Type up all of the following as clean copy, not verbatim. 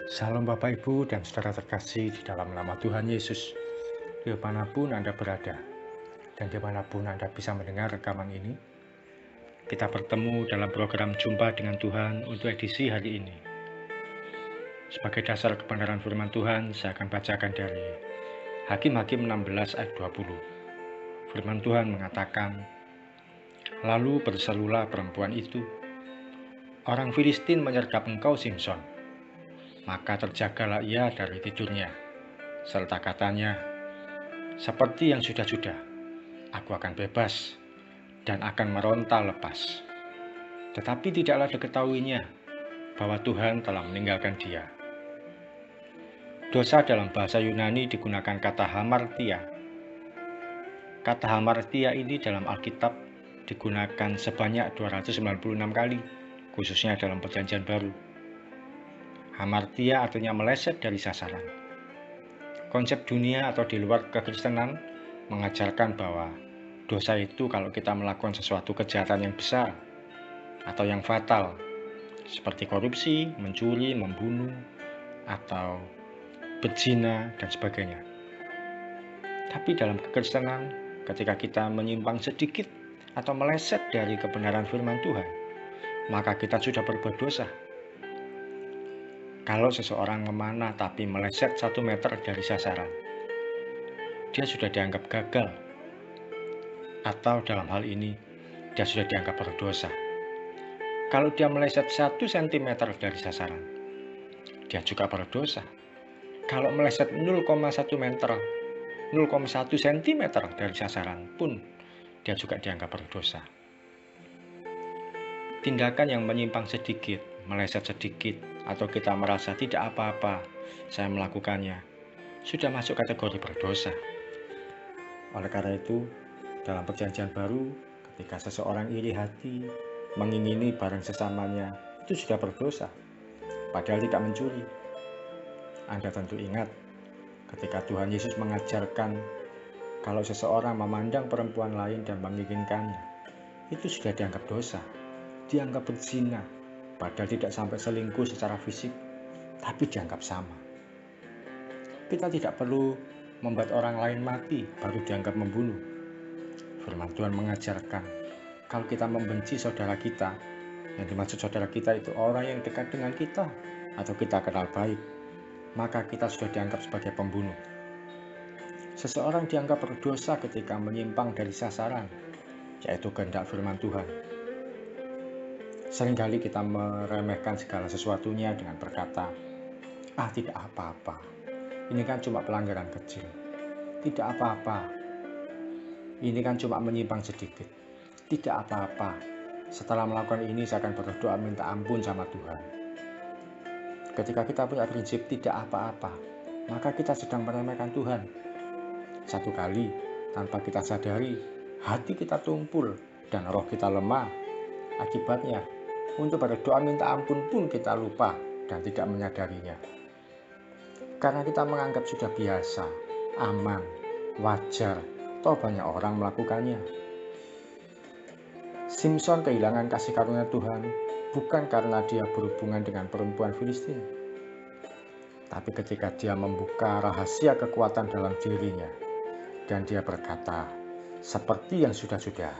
Salam Bapak Ibu dan saudara terkasih di dalam nama Tuhan Yesus. Dimanapun Anda berada dan dimanapun Anda bisa mendengar rekaman ini, kita bertemu dalam program Jumpa dengan Tuhan untuk edisi hari ini. Sebagai dasar kebenaran firman Tuhan, saya akan bacakan dari Hakim-Hakim 16 ayat 20. Firman Tuhan mengatakan, "Lalu berserulah perempuan itu, 'Orang Filistin menyergap engkau, Simson.' Maka terjagalah ia dari tidurnya, serta katanya, 'Seperti yang sudah-sudah, aku akan bebas dan akan meronta lepas.' Tetapi tidaklah diketahuinya bahwa Tuhan telah meninggalkan dia." Dosa dalam bahasa Yunani digunakan kata hamartia. Kata hamartia ini dalam Alkitab digunakan sebanyak 296 kali, khususnya dalam Perjanjian Baru. Hamartia artinya meleset dari sasaran. Konsep dunia atau di luar kekristenan mengajarkan bahwa dosa itu kalau kita melakukan sesuatu kejahatan yang besar atau yang fatal, seperti korupsi, mencuri, membunuh, atau berzina, dan sebagainya. Tapi dalam kekristenan, ketika kita menyimpang sedikit atau meleset dari kebenaran firman Tuhan, maka kita sudah berbuat dosa. Kalau seseorang memanah tapi meleset 1 meter dari sasaran, dia sudah dianggap gagal, atau dalam hal ini, dia sudah dianggap berdosa. Kalau dia meleset 1 cm dari sasaran, dia juga berdosa. Kalau meleset 0,1 meter, 0,1 cm dari sasaran pun, dia juga dianggap berdosa. Tindakan yang menyimpang sedikit, meleset sedikit, atau kita merasa tidak apa-apa saya melakukannya, sudah masuk kategori berdosa. Oleh karena itu, dalam Perjanjian Baru, ketika seseorang iri hati, mengingini barang sesamanya, itu sudah berdosa, padahal tidak mencuri. Anda tentu ingat ketika Tuhan Yesus mengajarkan kalau seseorang memandang perempuan lain dan menginginkannya, itu sudah dianggap dosa, dianggap berzina, padahal tidak sampai selingkuh secara fisik, tapi dianggap sama. Kita tidak perlu membuat orang lain mati baru dianggap membunuh. Firman Tuhan mengajarkan kalau kita membenci saudara kita, yang dimaksud saudara kita itu orang yang dekat dengan kita atau kita kenal baik, maka kita sudah dianggap sebagai pembunuh. Seseorang dianggap berdosa ketika menyimpang dari sasaran, yaitu kehendak firman Tuhan. Seringkali kita meremehkan segala sesuatunya dengan berkata, tidak apa-apa, ini kan cuma pelanggaran kecil. Tidak apa-apa, ini kan cuma menyimpang sedikit. Tidak apa-apa, setelah melakukan ini saya akan berdoa minta ampun sama Tuhan. Ketika kita punya prinsip tidak apa-apa, maka kita sedang meremehkan Tuhan. Satu kali, tanpa kita sadari, hati kita tumpul dan roh kita lemah. Akibatnya, untuk berdoa minta ampun pun kita lupa dan tidak menyadarinya. Karena kita menganggap sudah biasa, aman, wajar, toh banyak orang melakukannya. Simson kehilangan kasih karunia Tuhan bukan karena dia berhubungan dengan perempuan Filistin, tapi ketika dia membuka rahasia kekuatan dalam dirinya dan dia berkata, "Seperti yang sudah-sudah,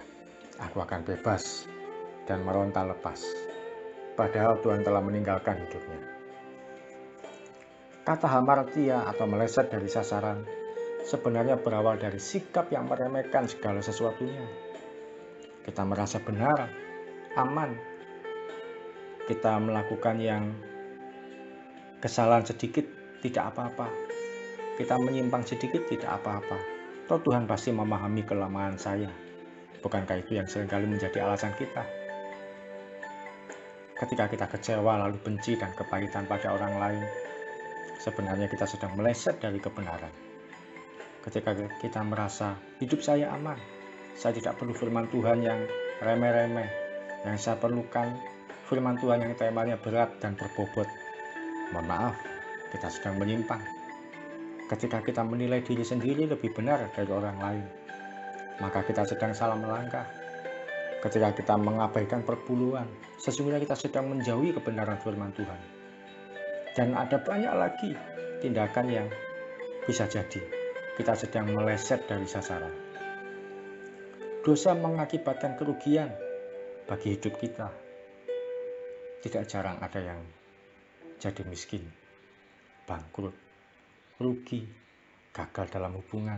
aku akan bebas dan meronta lepas." Padahal Tuhan telah meninggalkan hidupnya. Kata hamartia atau meleset dari sasaran sebenarnya berawal dari sikap yang meremehkan segala sesuatunya. Kita merasa benar, aman. Kita melakukan yang kesalahan sedikit, tidak apa-apa. Kita menyimpang sedikit, tidak apa-apa. Toh Tuhan pasti memahami kelemahan saya. Bukankah itu yang seringkali menjadi alasan kita? Ketika kita kecewa lalu benci dan kepahitan pada orang lain, sebenarnya kita sedang meleset dari kebenaran. Ketika kita merasa hidup saya aman, saya tidak perlu firman Tuhan yang remeh-remeh. Yang saya perlukan firman Tuhan yang temanya berat dan berbobot. Mohon maaf, kita sedang menyimpang. Ketika kita menilai diri sendiri lebih benar dari orang lain, maka kita sedang salah melangkah. Ketika kita mengabaikan perpuluhan, sesungguhnya kita sedang menjauhi kebenaran firman Tuhan. Dan ada banyak lagi tindakan yang bisa jadi kita sedang meleset dari sasaran. Dosa mengakibatkan kerugian bagi hidup kita. Tidak jarang ada yang jadi miskin, bangkrut, rugi, gagal dalam hubungan,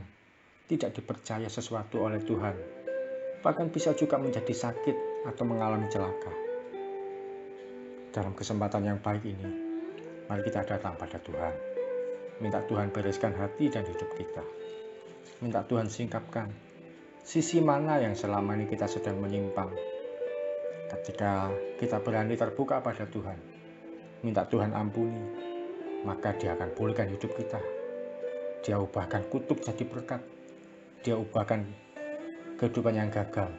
tidak dipercaya sesuatu oleh Tuhan, bahkan bisa juga menjadi sakit atau mengalami celaka. Dalam kesempatan yang baik ini, mari kita datang pada Tuhan, minta Tuhan bereskan hati dan hidup kita, minta Tuhan singkapkan sisi mana yang selama ini kita sedang menyimpang. Ketika kita berani terbuka pada Tuhan, minta Tuhan ampuni, maka Dia akan pulihkan hidup kita. Dia ubahkan kutuk jadi berkat. Dia ubahkan kehidupan yang gagal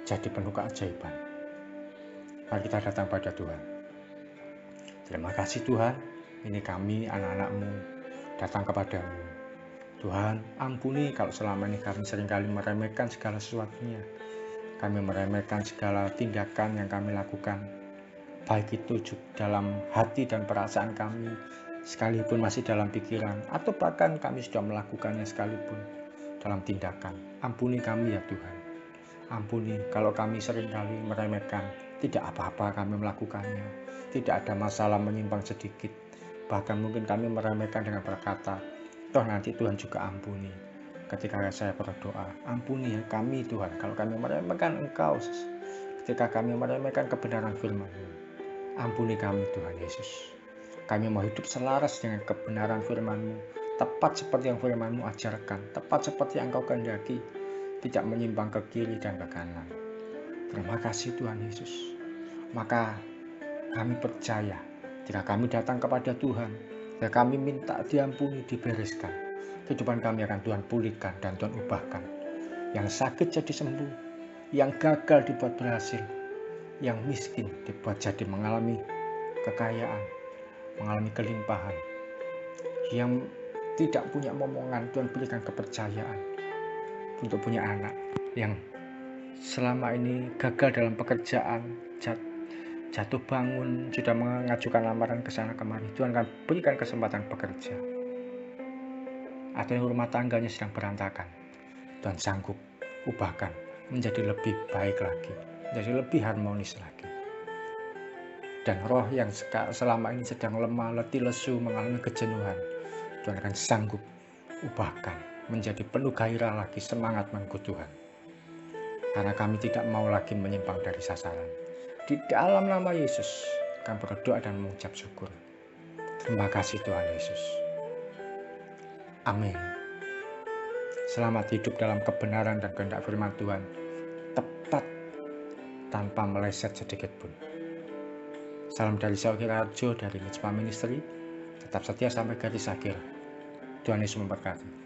jadi penuh keajaiban. Mari kita datang pada Tuhan. Terima kasih Tuhan, ini kami anak-anak-Mu datang kepadamu. Tuhan, ampuni kalau selama ini kami seringkali meremehkan segala sesuatunya. Kami meremehkan segala tindakan yang kami lakukan, baik itu dalam hati dan perasaan kami, sekalipun masih dalam pikiran, atau bahkan kami sudah melakukannya sekalipun dalam tindakan. Ampuni kami ya Tuhan. Ampuni kalau kami seringkali meremehkan, tidak apa-apa kami melakukannya, tidak ada masalah menyimpang sedikit. Bahkan mungkin kami meremehkan dengan berkata, toh nanti Tuhan juga ampuni. Ketika saya berdoa, ampuni ya kami Tuhan, kalau kami meremehkan Engkau, ketika kami meremehkan kebenaran firman-Mu. Ampuni kami Tuhan Yesus. Kami mau hidup selaras dengan kebenaran firman-Mu, tepat seperti yang firman-Mu ajarkan, tepat seperti yang Engkau kehendaki, tidak menyimpang ke kiri dan ke kanan. Terima kasih Tuhan Yesus. Maka kami percaya, jika kami datang kepada Tuhan, jika kami minta diampuni, dibereskan, kehidupan kami akan Tuhan pulihkan dan Tuhan ubahkan. Yang sakit jadi sembuh, yang gagal dibuat berhasil, yang miskin dibuat jadi mengalami kekayaan, mengalami kelimpahan. Yang tidak punya momongan, Tuhan berikan kepercayaan untuk punya anak. Yang selama ini gagal dalam pekerjaan, jatuh bangun, sudah mengajukan lamaran ke sana kemari, Tuhan akan berikan kesempatan bekerja. Atau yang rumah tangganya sedang berantakan, Tuhan sanggup ubahkan menjadi lebih baik lagi, menjadi lebih harmonis lagi. Dan roh yang selama ini sedang lemah, letih, lesu, mengalami kejenuhan, Tuhan akan sanggup ubahkan menjadi penuh gairah lagi, semangat mengikut Tuhan. Karena kami tidak mau lagi menyimpang dari sasaran. Di dalam nama Yesus, kami berdoa dan mengucap syukur. Terima kasih Tuhan Yesus. Amin. Selamat hidup dalam kebenaran dan kehendak firman Tuhan, tepat tanpa meleset sedikit pun. Salam dari saya Oki Raharjo dari Mitspa Ministry. Tetap setia sampai garis akhir. Tuhan Yesus memberkati.